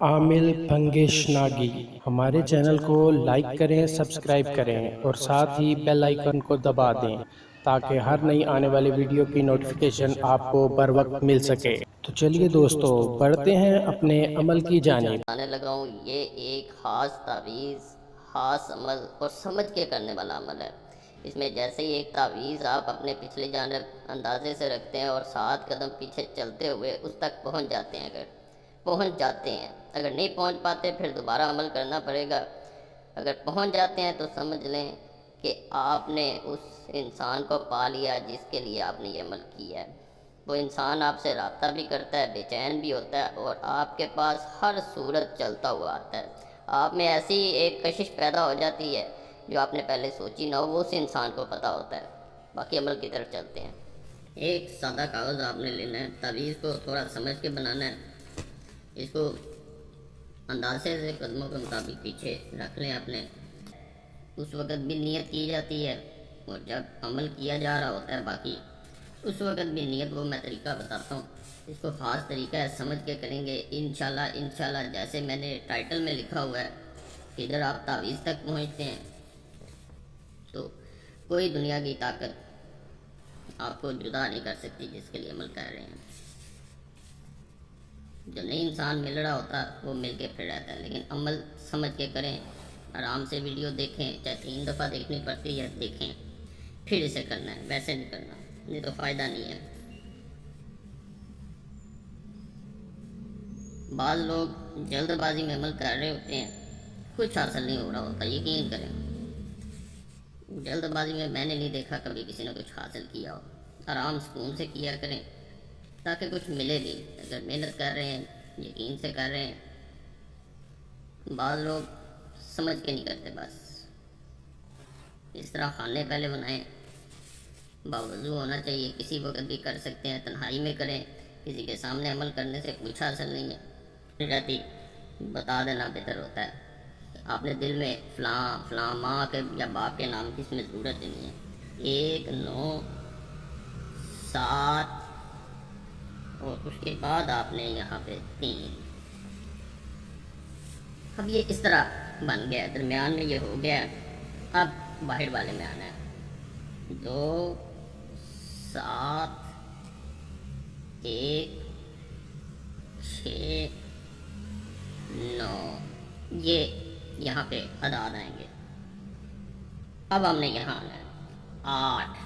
عامل بھنگیش ناگی ہمارے چینل کو لائک کریں، سبسکرائب کریں اور ساتھ ہی بیل آئیکن کو دبا دیں تاکہ ہر نئی آنے والی ویڈیو کی نوٹیفیکیشن آپ کو بر وقت مل سکے۔ تو چلیے دوستو بڑھتے ہیں اپنے عمل کی جانب۔ آنے لگا ہوں، یہ ایک خاص تعویذ، خاص عمل اور سمجھ کے کرنے والا عمل ہے۔ اس میں جیسے ہی ایک تعویذ آپ اپنے پچھلی جانب اندازے سے رکھتے ہیں اور 7 قدم پیچھے چلتے ہوئے اس تک پہنچ جاتے ہیں، اگر نہیں پہنچ پاتے پھر دوبارہ عمل کرنا پڑے گا۔ اگر پہنچ جاتے ہیں تو سمجھ لیں کہ آپ نے اس انسان کو پا لیا جس کے لیے آپ نے یہ عمل کیا ہے۔ وہ انسان آپ سے رابطہ بھی کرتا ہے، بے چین بھی ہوتا ہے اور آپ کے پاس ہر صورت چلتا ہوا آتا ہے۔ آپ میں ایسی ایک کشش پیدا ہو جاتی ہے جو آپ نے پہلے سوچی نہ ہو، وہ اس انسان کو پتہ ہوتا ہے۔ باقی عمل کی طرف چلتے ہیں۔ ایک سادہ کاغذ آپ نے لینا ہے، تعویذ کو تھوڑا سمجھ کے بنانا ہے۔ اس کو اندازے سے قدموں کے مطابق پیچھے رکھ لیں اپنے۔ اس وقت بھی نیت کی جاتی ہے اور جب عمل کیا جا رہا ہوتا ہے باقی اس وقت بھی نیت، وہ میں طریقہ بتاتا ہوں۔ اس کو خاص طریقہ ہے، سمجھ کے کریں گے انشاءاللہ جیسے میں نے ٹائٹل میں لکھا ہوا ہے کہ ادھر آپ تعویذ تک پہنچتے ہیں تو کوئی دنیا کی طاقت آپ کو جدا نہیں کر سکتی جس کے لیے عمل کر رہے ہیں۔ جو نئی انسان مل رہا ہوتا وہ مل کے پھر رہتا ہے، لیکن عمل سمجھ کے کریں، آرام سے ویڈیو دیکھیں، چاہے 3 دفعہ دیکھنی پڑتی ہے دیکھیں، پھر اسے کرنا ہے، ویسے نہیں کرنا، یہ تو فائدہ نہیں ہے۔ بعض لوگ جلد بازی میں عمل کر رہے ہوتے ہیں، کچھ حاصل نہیں ہو رہا ہوتا، یقین کریں۔ جلد بازی میں نے نہیں دیکھا کبھی کسی نے کچھ حاصل کیا ہو۔ آرام سکون سے کیا کریں تاکہ کچھ ملے بھی۔ اگر محنت کر رہے ہیں، یقین سے کر رہے ہیں۔ بعض لوگ سمجھ کے نہیں کرتے، بس اس طرح خانے پہلے بنائیں، باوضو ہونا چاہیے، کسی وقت بھی کر سکتے ہیں، تنہائی میں کریں، کسی کے سامنے عمل کرنے سے کچھ حاصل نہیں ہے۔ رہتی بتا دینا بہتر ہوتا ہے۔ آپ نے دل میں فلاں ماں کے یا باپ کے نام کی اس میں ضرورت نہیں ہے۔ 1 9 7 اور اس کے بعد آپ نے یہاں پہ 3۔ اب یہ اس طرح بن گیا، درمیان میں یہ ہو گیا۔ اب باہر والے میں آنا ہے۔ 2 7 1 6 9، یہ یہاں پہ اعداد آئیں گے۔ اب ہم نے یہاں آنا ہے 8